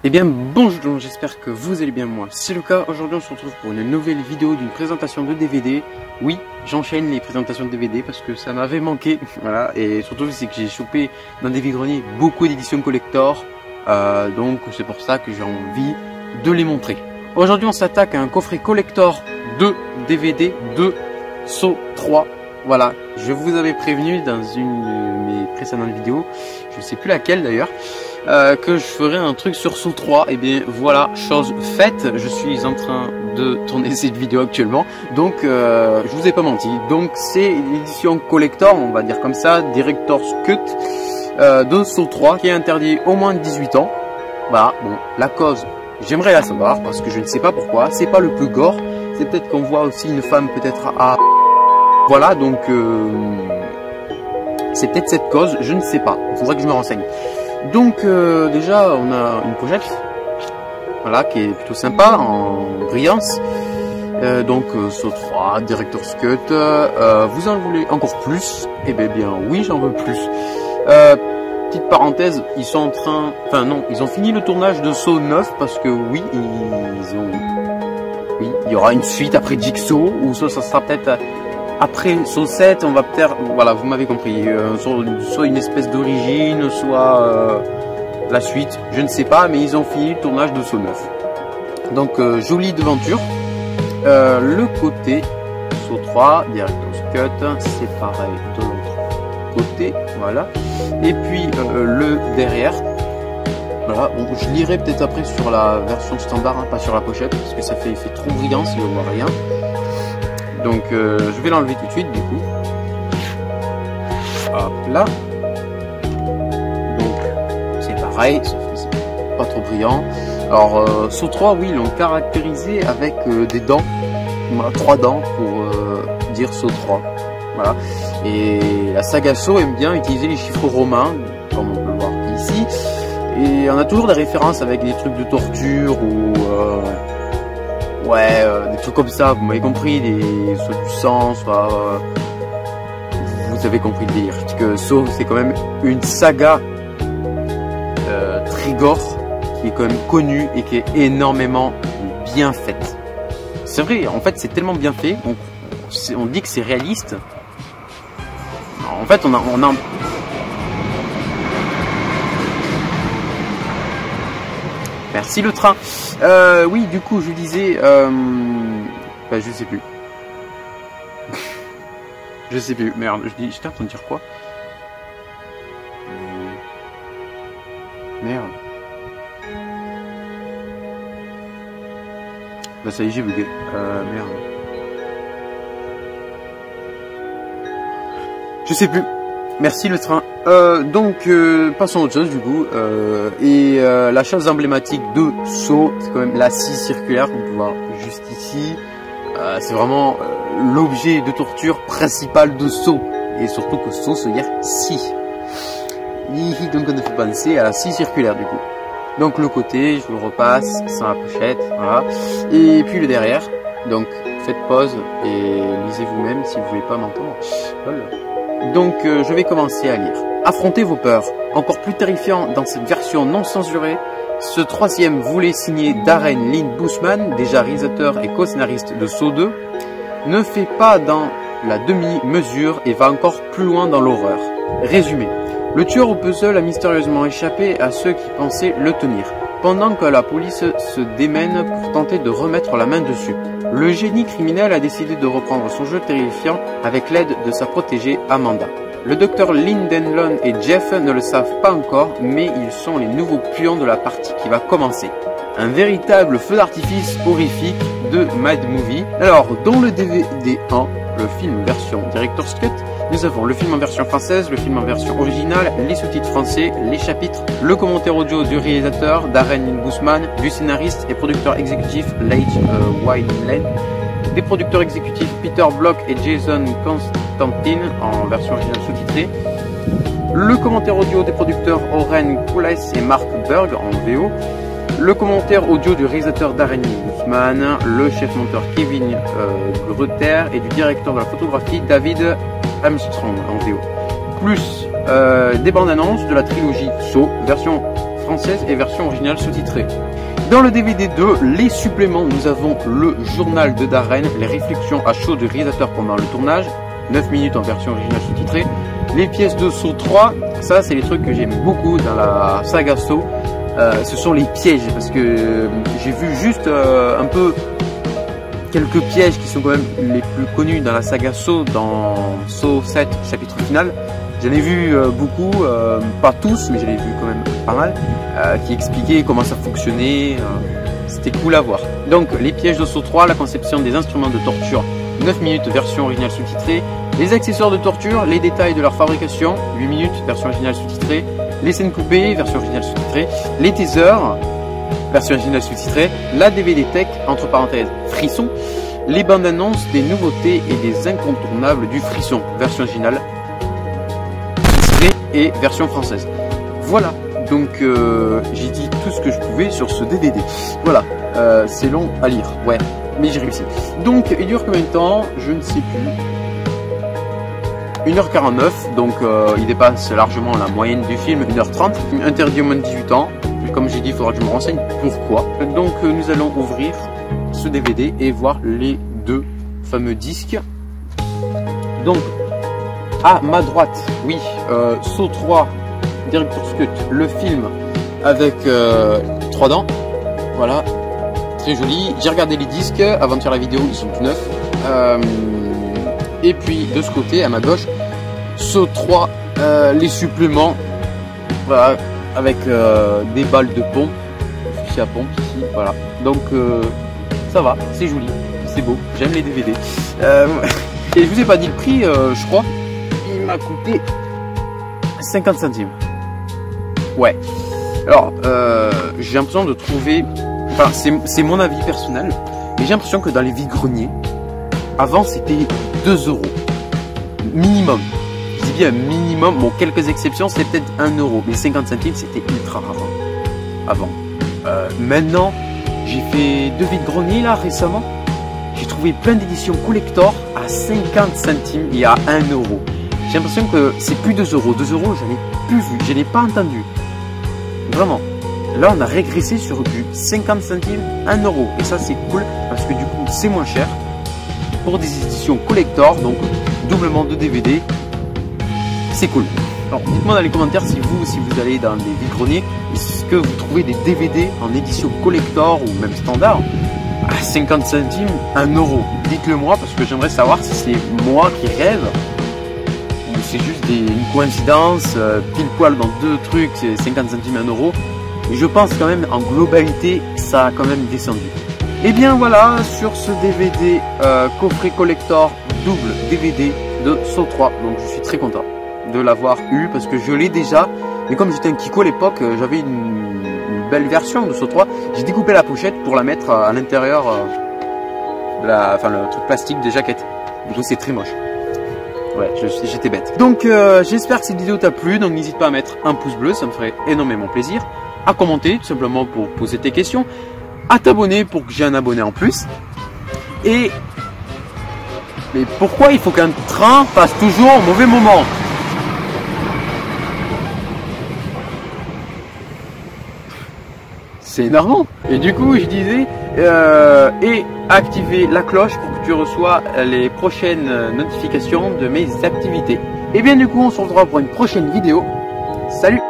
Eh bien bonjour, j'espère que vous allez bien. Moi c'est le cas. Aujourd'hui on se retrouve pour une nouvelle vidéo d'une présentation de DVD. Oui, j'enchaîne les présentations de DVD parce que ça m'avait manqué. Voilà, et surtout c'est que j'ai chopé dans des vides-greniers beaucoup d'éditions collector. Donc c'est pour ça que j'ai envie de les montrer. Aujourd'hui on s'attaque à un coffret collector de DVD de Saw 3. Voilà, je vous avais prévenu dans une de mes précédentes vidéos, je sais plus laquelle d'ailleurs, que je ferais un truc sur Saw 3. Et bien voilà, chose faite, je suis en train de tourner cette vidéo actuellement, donc je vous ai pas menti. Donc c'est l'édition collector, on va dire comme ça, Director's Cut de Saw 3, qui est interdit au moins de 18 ans. Voilà, bon, la cause, j'aimerais la savoir parce que je ne sais pas pourquoi. C'est pas le plus gore, c'est peut-être qu'on voit aussi une femme peut-être à... Voilà, donc c'est peut-être cette cause, je ne sais pas, il faudrait que je me renseigne. Donc déjà on a une pochette, voilà, qui est plutôt sympa, en brillance. Donc Saw 3, Director's Cut, vous en voulez encore plus? Eh bien oui, j'en veux plus. Petite parenthèse, ils sont en train, enfin non, ils ont fini le tournage de Saw 9 parce que oui, il y aura une suite après Jigsaw, ou ça sera peut-être après Saw 7, on va peut-être, voilà, vous m'avez compris, soit une espèce d'origine, soit la suite, je ne sais pas, mais ils ont fini le tournage de Saw 9. Donc jolie devanture. Le côté Saw 3, Director's Cut, c'est pareil de l'autre côté, voilà. Et puis le derrière, voilà, bon, je lirai peut-être après sur la version standard, hein, pas sur la pochette, parce que ça fait trop brillant si on voit rien. Donc je vais l'enlever tout de suite du coup. Hop là. Donc c'est pareil, sauf que c'est pas trop brillant. Alors Saw 3, oui, ils l'ont caractérisé avec des dents, voilà, 3 dents pour dire Saw 3. Voilà. Et la saga Saw aime bien utiliser les chiffres romains, comme on peut le voir ici. Et on a toujours des références avec des trucs de torture ou ouais, des trucs comme ça, vous m'avez compris, soit du sang, soit... vous avez compris le délire. Que Saw, c'est quand même une saga très gore, qui est quand même connue et qui est énormément bien faite. C'est vrai, en fait, c'est tellement bien fait, on dit que c'est réaliste. En fait, on a... Merci le train. Oui, du coup, je disais... Bah, je sais plus. Je sais plus. Merde, j'étais en train de dire quoi? Merde. Bah ça y est, j'ai bugué. Merde. Je sais plus. Merci le train. Donc passons à autre chose du coup. La chose emblématique de Saw, c'est quand même la scie circulaire qu'on peut voir juste ici. C'est vraiment l'objet de torture principal de Saw. Et surtout que Saw se dire scie. Donc on a fait penser à la scie circulaire du coup. Donc le côté, je vous le repasse, sans la pochette, voilà. Et puis le derrière. Donc faites pause et lisez vous-même si vous ne voulez pas m'entendre. Voilà. Donc je vais commencer à lire. Affrontez vos peurs. Encore plus terrifiant dans cette version non censurée, ce troisième volet signé Darren Lynn Bousman, déjà réalisateur et co-scénariste de Saw 2, ne fait pas dans la demi-mesure et va encore plus loin dans l'horreur. Résumé. Le tueur au puzzle a mystérieusement échappé à ceux qui pensaient le tenir, pendant que la police se démène pour tenter de remettre la main dessus. Le génie criminel a décidé de reprendre son jeu terrifiant avec l'aide de sa protégée Amanda. Le docteur Lindenlon et Jeff ne le savent pas encore, mais ils sont les nouveaux pions de la partie qui va commencer. Un véritable feu d'artifice horrifique de Mad Movie. Alors, dans le DVD 1, le film version Director's Cut, nous avons le film en version française, le film en version originale, les sous-titres français, les chapitres, le commentaire audio du réalisateur Darren Lynn Bousman, du scénariste et producteur exécutif Leigh Whannell, des producteurs exécutifs Peter Block et Jason Constantine en version originale sous-titrée, le commentaire audio des producteurs Oren Koules et Mark Berg en VO, le commentaire audio du réalisateur Darren Lynn Bousman, le chef monteur Kevin Grutter et du directeur de la photographie David Armstrong en VO, plus des bandes annonces de la trilogie Saw, version française et version originale sous-titrée. Dans le DVD 2, les suppléments, nous avons le journal de Darren, les réflexions à chaud du réalisateur pendant le tournage, 9 minutes en version originale sous-titrée, les pièces de Saw 3, ça c'est les trucs que j'aime beaucoup dans la saga Saw, ce sont les pièges, parce que j'ai vu juste un peu quelques pièges qui sont quand même les plus connus dans la saga Saw, dans Saw 7, chapitre final. J'en ai vu beaucoup, pas tous, mais j'en ai vu quand même pas mal, qui expliquaient comment ça fonctionnait, c'était cool à voir. Donc les pièges de Saw 3, la conception des instruments de torture, 9 minutes version originale sous-titrée, les accessoires de torture, les détails de leur fabrication, 8 minutes version originale sous-titrée, les scènes coupées, version originale sous-titrée, les teasers, version originale sous-titrée, la DVD Tech, entre parenthèses, frisson, les bandes annonces des nouveautés et des incontournables du frisson, version originale sous-titrée et version française. Voilà, donc j'ai dit tout ce que je pouvais sur ce DVD. Voilà, c'est long à lire, ouais, mais j'ai réussi. Donc il dure combien de temps? Je ne sais plus. 1h49, donc il dépasse largement la moyenne du film, 1h30, interdit aux moins de 18 ans. Comme j'ai dit, il faudra que je me renseigne pourquoi. Donc nous allons ouvrir ce DVD et voir les deux fameux disques. Donc à ma droite, oui, Saw 3, Director's Cut, le film avec 3 dents. Voilà, très joli. J'ai regardé les disques avant de faire la vidéo, ils sont tout neufs. Et puis de ce côté, à ma gauche, Saw 3, les suppléments, voilà, avec des balles de pompe, fusil à pompe ici, voilà. Donc ça va, c'est joli, c'est beau, j'aime les DVD. Et je vous ai pas dit le prix, je crois, il m'a coûté 50 centimes. Ouais. Alors, j'ai l'impression de trouver, enfin c'est mon avis personnel, mais j'ai l'impression que dans les vide-greniers, avant c'était 2 € minimum. Je dis bien minimum, bon quelques exceptions c'est peut-être 1 €, mais 50 centimes c'était ultra rare avant. Maintenant j'ai fait 2 vide-greniers là récemment, j'ai trouvé plein d'éditions collector à 50 centimes et à 1 €. J'ai l'impression que c'est plus 2 €, 2 € j'en ai plus vu, je n'ai pas entendu. Vraiment. Là on a régressé sur du 50 centimes, 1 €, et ça c'est cool parce que du coup c'est moins cher pour des éditions collector, donc doublement de DVD, c'est cool. Alors dites-moi dans les commentaires si vous allez dans des vide-greniers, est-ce que vous trouvez des DVD en édition collector ou même standard à 50 centimes, 1 €. Dites-le moi parce que j'aimerais savoir si c'est moi qui rêve ou c'est juste une coïncidence, pile poil dans deux trucs, c'est 50 centimes, 1 €. Et je pense quand même en globalité ça a quand même descendu. Et bien voilà, sur ce DVD coffret collector double DVD de Saw 3, donc je suis très content de l'avoir eu parce que je l'ai déjà, mais comme j'étais un kiko à l'époque, j'avais une belle version de Saw 3, j'ai découpé la pochette pour la mettre à l'intérieur de le truc plastique de jaquette, du coup c'est très moche. Ouais, j'étais bête. Donc j'espère que cette vidéo t'a plu, donc n'hésite pas à mettre un pouce bleu, ça me ferait énormément plaisir, à commenter tout simplement pour poser tes questions, à t'abonner pour que j'ai un abonné en plus. Et mais pourquoi il faut qu'un train passe toujours au mauvais moment? C'est énervant. Et du coup je disais et activer la cloche pour que tu reçois les prochaines notifications de mes activités. Et bien du coup on se retrouvera pour une prochaine vidéo. Salut!